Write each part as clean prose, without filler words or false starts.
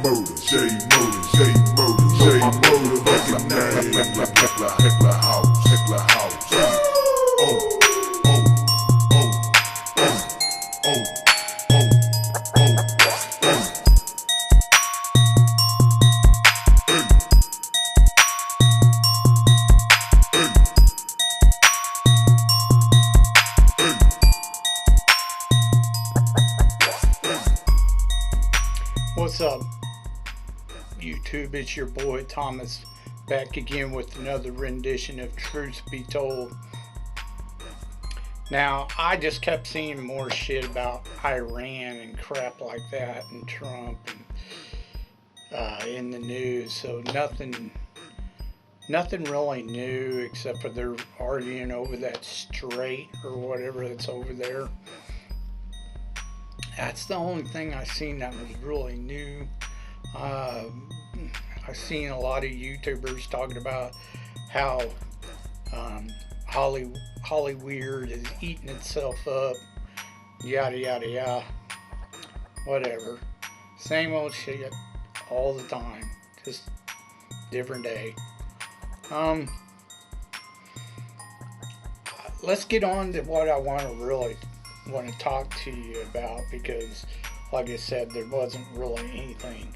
Motor, J Motor, J Motor, J Motor, recognize Heckler House, Heckler House. Oh, oh, oh, oh, oh, oh, oh, oh. What's up, YouTube? It's your boy Thomas back again with another rendition of Truth Be Told. Now, I just kept seeing more shit about Iran and crap like that, and Trump, and in the news. So nothing really new except for they're arguing over that strait or whatever that's over there. That's the only thing I seen that was really new. I've seen a lot of YouTubers talking about how Hollyweird is eating itself up, yada yada yada, whatever. Same old shit all the time, just different day. Let's get on to what I want to talk to you about, because like I said, there wasn't really anything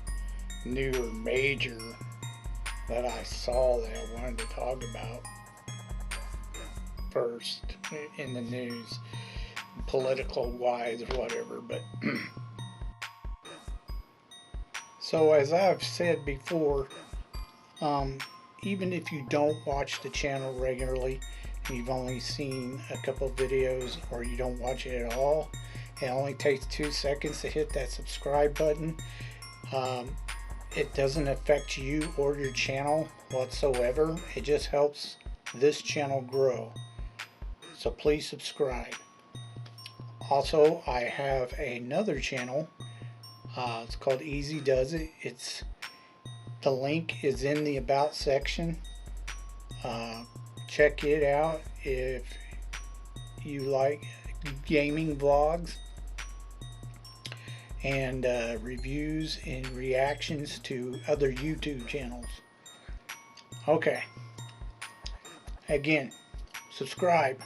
new or major that I saw that I wanted to talk about first in the news, political wise or whatever. But so as I've said before, even if you don't watch the channel regularly, you've only seen a couple videos, or you don't watch it at all, it only takes 2 seconds to hit that subscribe button. It doesn't affect you or your channel whatsoever. It just helps this channel grow. So please subscribe. Also, I have another channel. It's called Easy Does It. The link is in the About section. Check it out if you like gaming vlogs and reviews and reactions to other YouTube channels. Okay. Again, subscribe.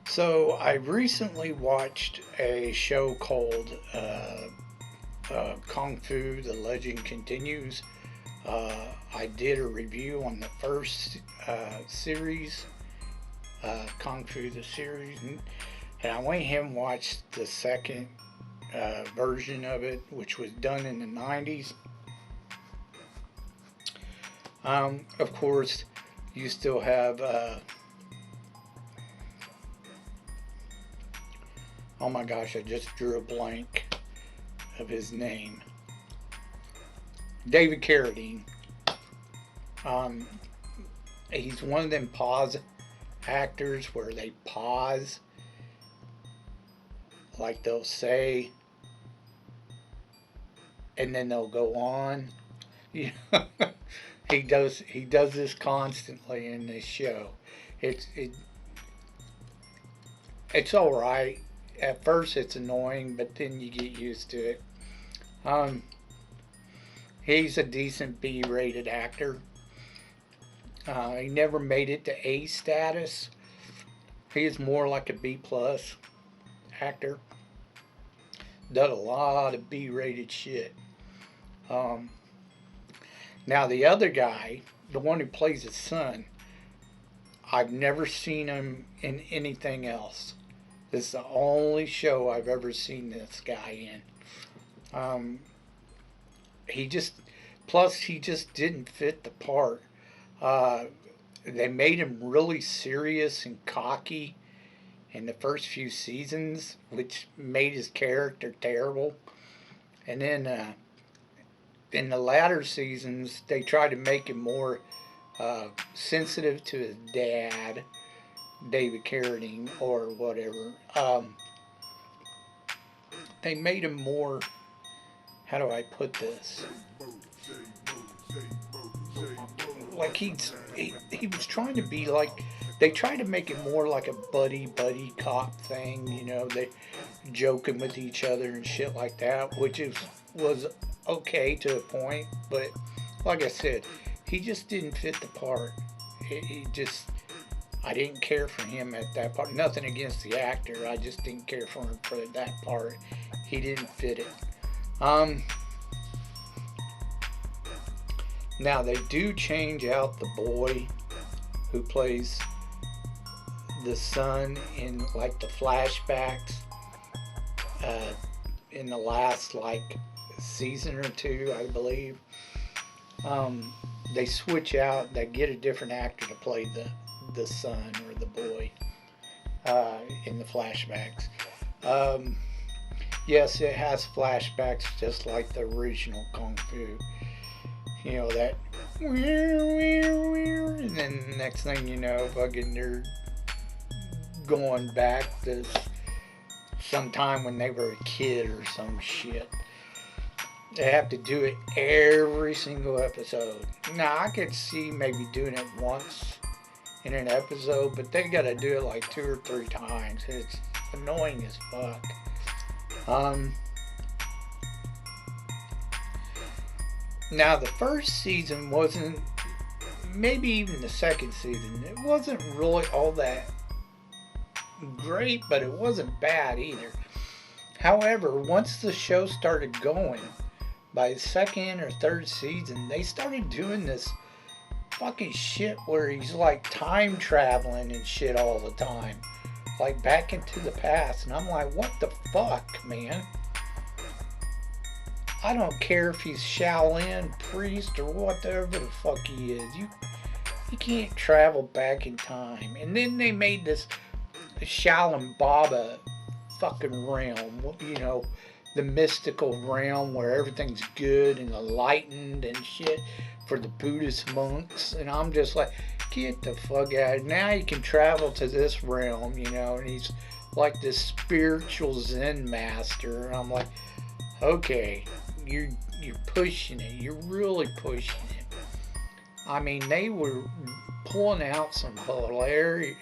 So I recently watched a show called Kung Fu, The Legend Continues. I did a review on the first series, Kung Fu the series, and I went ahead and watched the second version of it, which was done in the 90s. Of course, you still have oh my gosh, I just drew a blank of his name. David Carradine. He's one of them pause actors where they pause, like they'll say, and then they'll go on. Yeah. He does this constantly in this show. It's all right. At first it's annoying, but then you get used to it. He's a decent B-rated actor. He never made it to A status. He is more like a B+ actor. Done a lot of B-rated shit. Now the other guy, the one who plays his son, I've never seen him in anything else. This is the only show I've ever seen this guy in. He just didn't fit the part. They made him really serious and cocky in the first few seasons, which made his character terrible. And then in the latter seasons, they tried to make him more sensitive to his dad, David Carradine, or whatever. They made him more, how do I put this? like he was trying to be like, they tried to make it more like a buddy cop thing, you know, they joking with each other and shit like that, which was okay to a point, but like I said, he just didn't fit the part. He just, I didn't care for him at that part. Nothing against the actor, I just didn't care for him for that part. He didn't fit it. Now they do change out the boy who plays the son in like the flashbacks in the last like season or two, I believe. They switch out. They get a different actor to play the son or the boy in the flashbacks. Yes, it has flashbacks just like the original Kung Fu. You know that, and then the next thing you know, fucking they're going back to sometime when they were a kid or some shit. They have to do it every single episode. Now I could see maybe doing it once in an episode, but they gotta do it like 2 or 3 times. It's annoying as fuck. Now the first season wasn't, maybe even the second season, it wasn't really all that great, but it wasn't bad either. However, once the show started going, by the second or third season, they started doing this fucking shit where he's like time traveling and shit all the time. Like back into the past. And I'm like, what the fuck, man? I don't care if he's Shaolin priest or whatever the fuck he is. You can't travel back in time. And then they made this Shaolin Baba fucking realm, you know, the mystical realm where everything's good and enlightened and shit for the Buddhist monks. And I'm just like, get the fuck out. Now you can travel to this realm, you know, and he's like this spiritual Zen master. And I'm like, okay, you're pushing it. You're really pushing it. I mean, they were pulling out some hellacious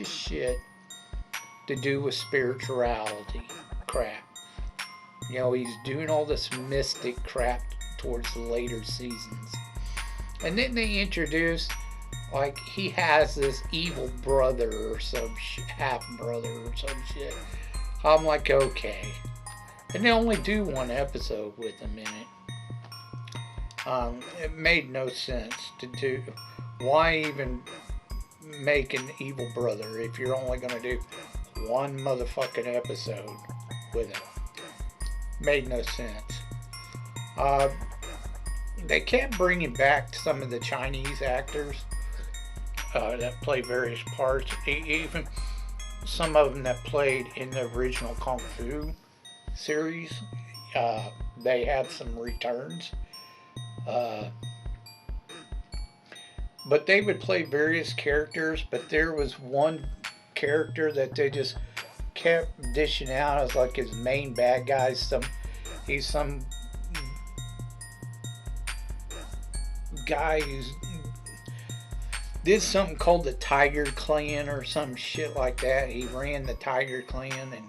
shit to do with spirituality crap. You know, he's doing all this mystic crap towards the later seasons. And then they introduced, like, he has this evil brother or some half brother or some shit. I'm like, okay. And they only do 1 episode with him in it. It made no sense to do. Why even make an evil brother if you're only going to do 1 motherfucking episode with him? Made no sense. They kept bringing back some of the Chinese actors that play various parts. Even some of them that played in the original Kung Fu series. They had some returns. But they would play various characters, but there was one character that they just kept dishing out as like his main bad guy. He's some guy who's did something called the Tiger Clan or some shit like that. He ran the Tiger Clan, and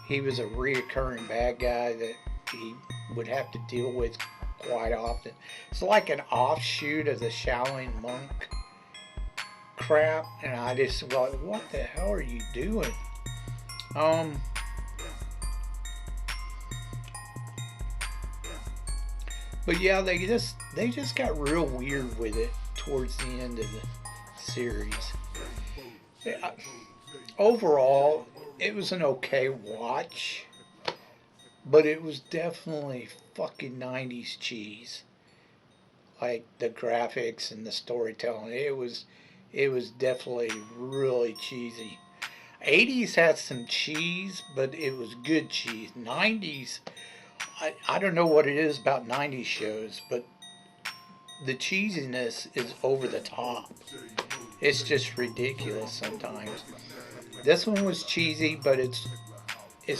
he was a reoccurring bad guy that he would have to deal with quite often. It's like an offshoot of the Shaolin monk crap, and I just like, what the hell are you doing? But yeah, they just got real weird with it towards the end of the series. Overall, it was an okay watch, but it was definitely fucking 90s cheese. Like the graphics and the storytelling, it was definitely really cheesy. 80s had some cheese, but it was good cheese. 90s, I don't know what it is about 90s shows, but the cheesiness is over the top. It's just ridiculous sometimes. This one was cheesy, but it's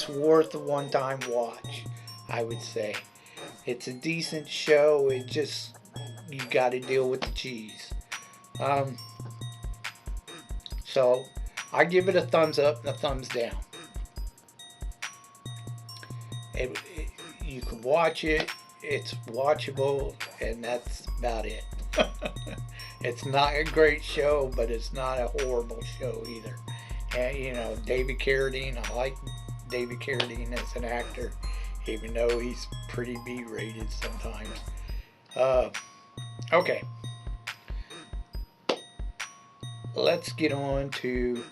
worth a one-time watch, I would say. It's a decent show. It just you got to deal with the cheese. So I give it a thumbs up and a thumbs down. You can watch it, it's watchable, and that's about it. It's not a great show, but it's not a horrible show either. And you know, David Carradine, I like David Carradine as an actor, even though he's pretty B-rated sometimes. Okay, let's get on to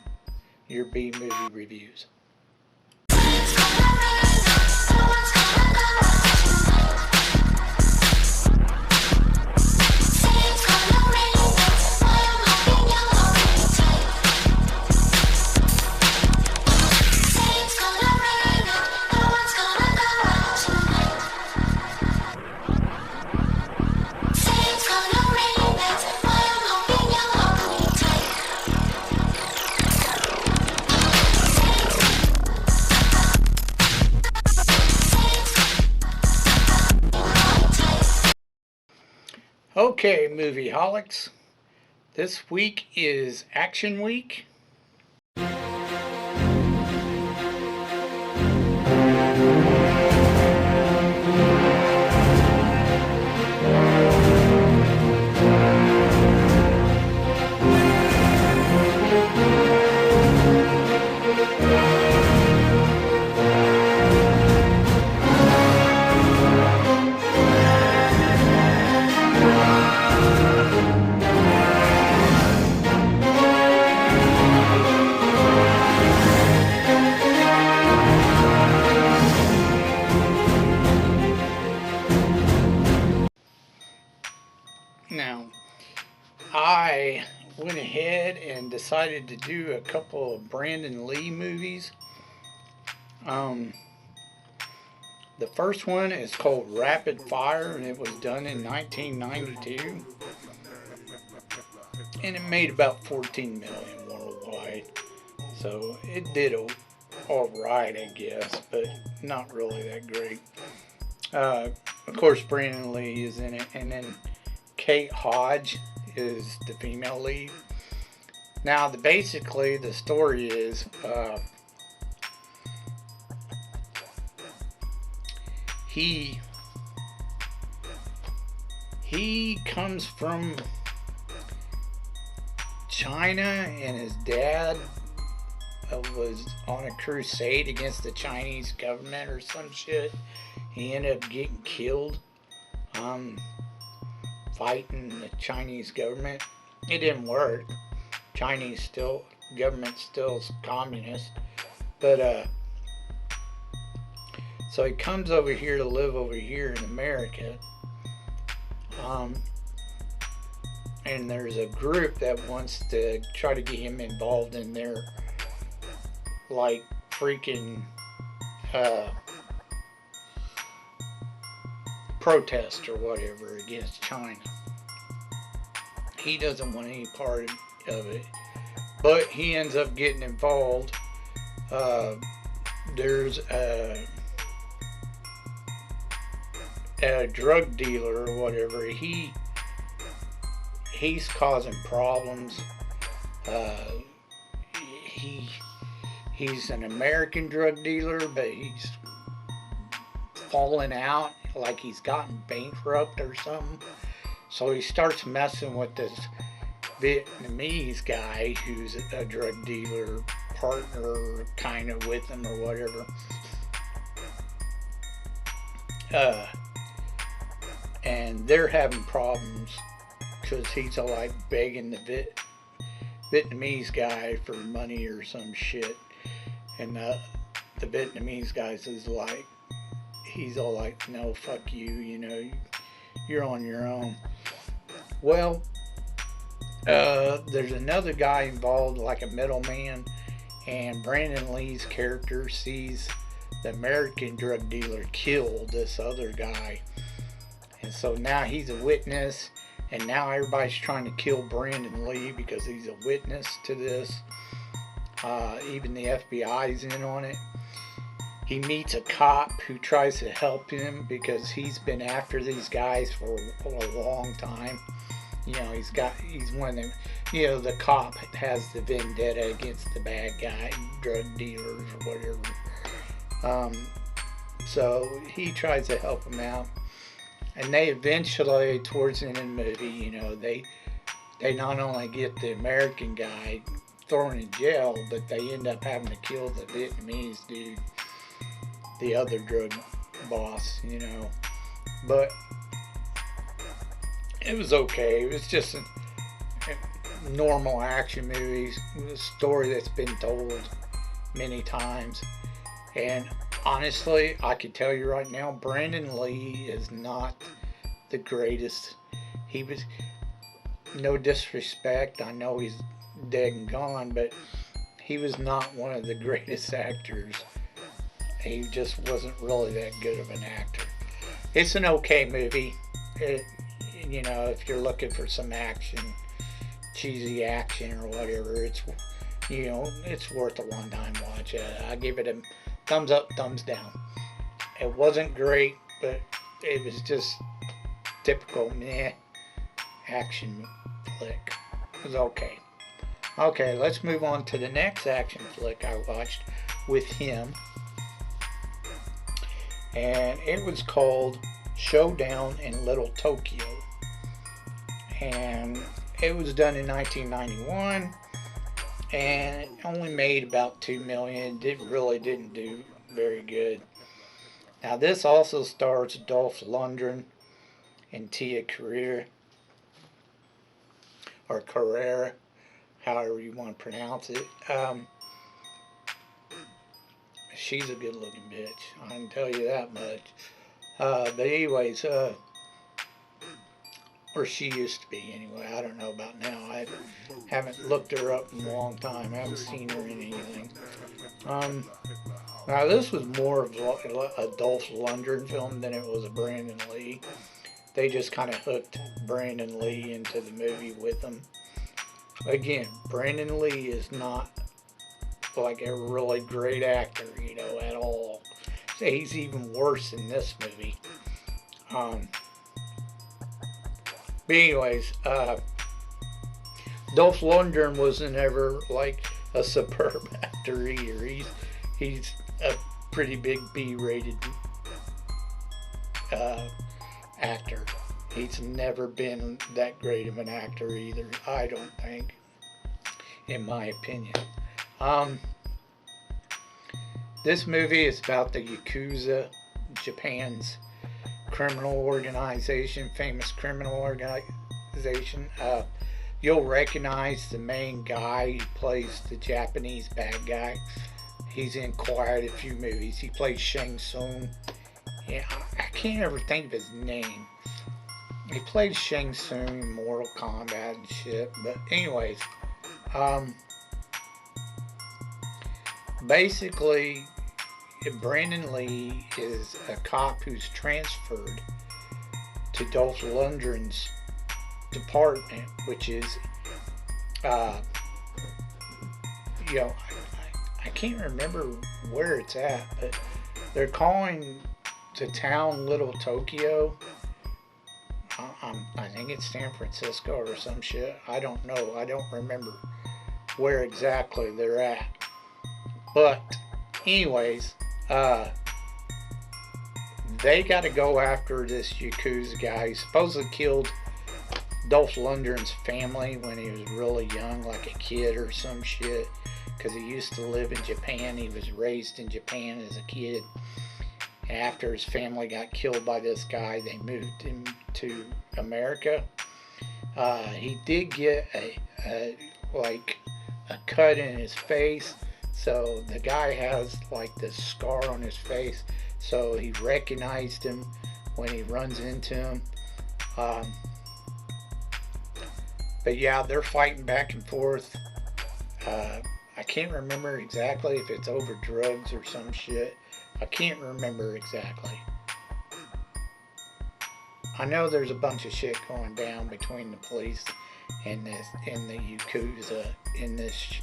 your B-movie reviews. Okay, movie holics. This week is Action Week. Now, I went ahead and decided to do a couple of Brandon Lee movies. The first one is called Rapid Fire, and it was done in 1992. And it made about 14 million worldwide. So it did alright, I guess, but not really that great. Of course, Brandon Lee is in it, and then Kate Hodge is the female lead. Now, basically, the story is he comes from China, and his dad was on a crusade against the Chinese government or some shit. He ended up getting killed fighting the Chinese government. It didn't work. Government still is communist. But so he comes over here to live over here in America. And there's a group that wants to try to get him involved in their like freaking protest or whatever against China. He doesn't want any part of it, but he ends up getting involved. There's a drug dealer or whatever. He's causing problems. He's an American drug dealer, but he's falling out, like he's gotten bankrupt or something. So he starts messing with this Vietnamese guy who's a drug dealer partner kind of with him or whatever. And they're having problems because he's like begging the Vietnamese guy for money or some shit. And the Vietnamese guy says like, he's all like, no, fuck you, you know, you're on your own. Well, there's another guy involved, like a middleman, and Brandon Lee's character sees the American drug dealer kill this other guy. And so now he's a witness, and now everybody's trying to kill Brandon Lee because he's a witness to this. Even the FBI's in on it. he meets a cop who tries to help him because he's been after these guys for a long time. You know, he's one of them. You know, the cop has the vendetta against the bad guy, drug dealers or whatever. So he tries to help him out, and they eventually, towards the end of the movie, you know, they not only get the American guy thrown in jail, but they end up having to kill the Vietnamese dude, the other drug boss, you know. But it was okay. It was just a normal action movie, a story that's been told many times. And honestly, I can tell you right now, Brandon Lee is not the greatest. He was, no disrespect, I know he's dead and gone, but he was not one of the greatest actors. He just wasn't really that good of an actor. It's an okay movie. You know, if you're looking for some action, cheesy action or whatever, it's, you know, it's worth a one-time watch. I give it a thumbs up, thumbs down. It wasn't great, but it was just typical meh action flick. It was okay. Okay, let's move on to the next action flick I watched with him. And it was called Showdown in Little Tokyo. And it was done in 1991. And it only made about $2 million. It really didn't do very good. Now this also stars Dolph Lundgren and Tia Carrere, or Carrera, however you want to pronounce it. She's a good looking bitch, I can tell you that much. But anyways, or she used to be anyway, I don't know about now. I haven't looked her up in a long time. I haven't seen her in anything. Now this was more of a Dolph Lundgren film than it was a Brandon Lee. They just kind of hooked Brandon Lee into the movie with them. Again, Brandon Lee is not like a really great actor, you know, at all. So he's even worse in this movie. But anyways, Dolph Lundgren wasn't ever like a superb actor either. He's a pretty big B-rated actor. He's never been that great of an actor either, I don't think, in my opinion. This movie is about the Yakuza, Japan's criminal organization, famous criminal organization. You'll recognize the main guy. He plays the Japanese bad guy. He's in quite a few movies. He plays Shang Tsung. Yeah, I can't ever think of his name. He played Shang Tsung in Mortal Kombat and shit. But anyways, basically, Brandon Lee is a cop who's transferred to Dolph Lundgren's department, which is, you know, I can't remember where it's at, but they're calling the town Little Tokyo. I think it's San Francisco or some shit. I don't know. I don't remember where exactly they're at. But anyways, they got to go after this Yakuza guy. He supposedly killed Dolph Lundgren's family when he was really young, like a kid or some shit, because he used to live in Japan. He was raised in Japan as a kid. After his family got killed by this guy, they moved him to America. He did get a cut in his face, so the guy has like this scar on his face, so he recognized him when he runs into him. But yeah, they're fighting back and forth. I can't remember exactly if it's over drugs or some shit. I can't remember exactly. I know there's a bunch of shit going down between the police and the Yakuza in this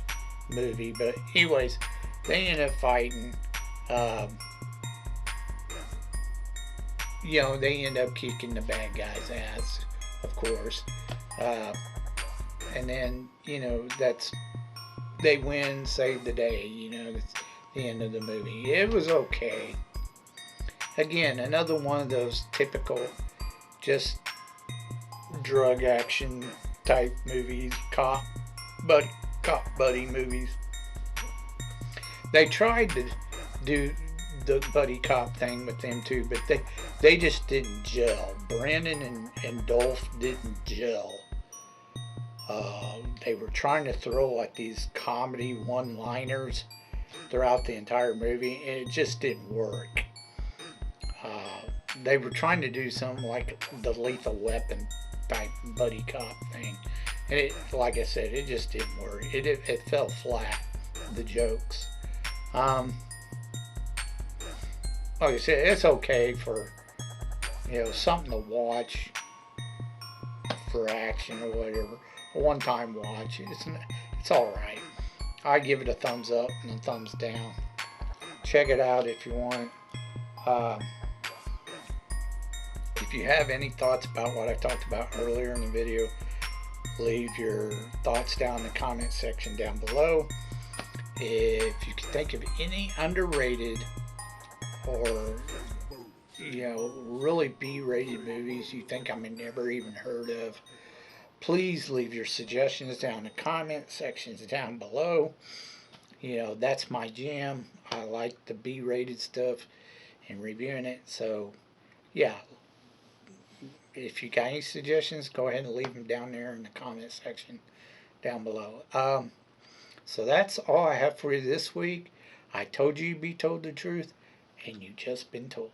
movie, but anyways, they end up fighting. you know, they end up kicking the bad guy's ass, of course. Uh, and then, you know, they win, save the day. You know, that's the end of the movie. It was okay. Again, another one of those typical, just drug action type movies, cop buddy movies. They tried to do the buddy cop thing with them too, but they just didn't gel. Brandon and Dolph didn't gel. They were trying to throw like these comedy one-liners throughout the entire movie, and it just didn't work. They were trying to do something like the Lethal Weapon type buddy cop thing, and it, like I said, it just didn't work. It fell flat. The jokes. Like I said, it's okay for, you know, something to watch for action or whatever. A one-time watch. It's all right. I give it a thumbs up and a thumbs down. Check it out if you want. If you have any thoughts about what I talked about earlier in the video, leave your thoughts down in the comment section down below. If you can think of any underrated or, you know, really B-rated movies you think I never even heard of, please leave your suggestions down in the comment sections down below. You know, that's my jam. I like the B-rated stuff and reviewing it. So, yeah. If you got any suggestions, go ahead and leave them down there in the comment section down below. So that's all I have for you this week. I told you you'd be told the truth, and you just been told.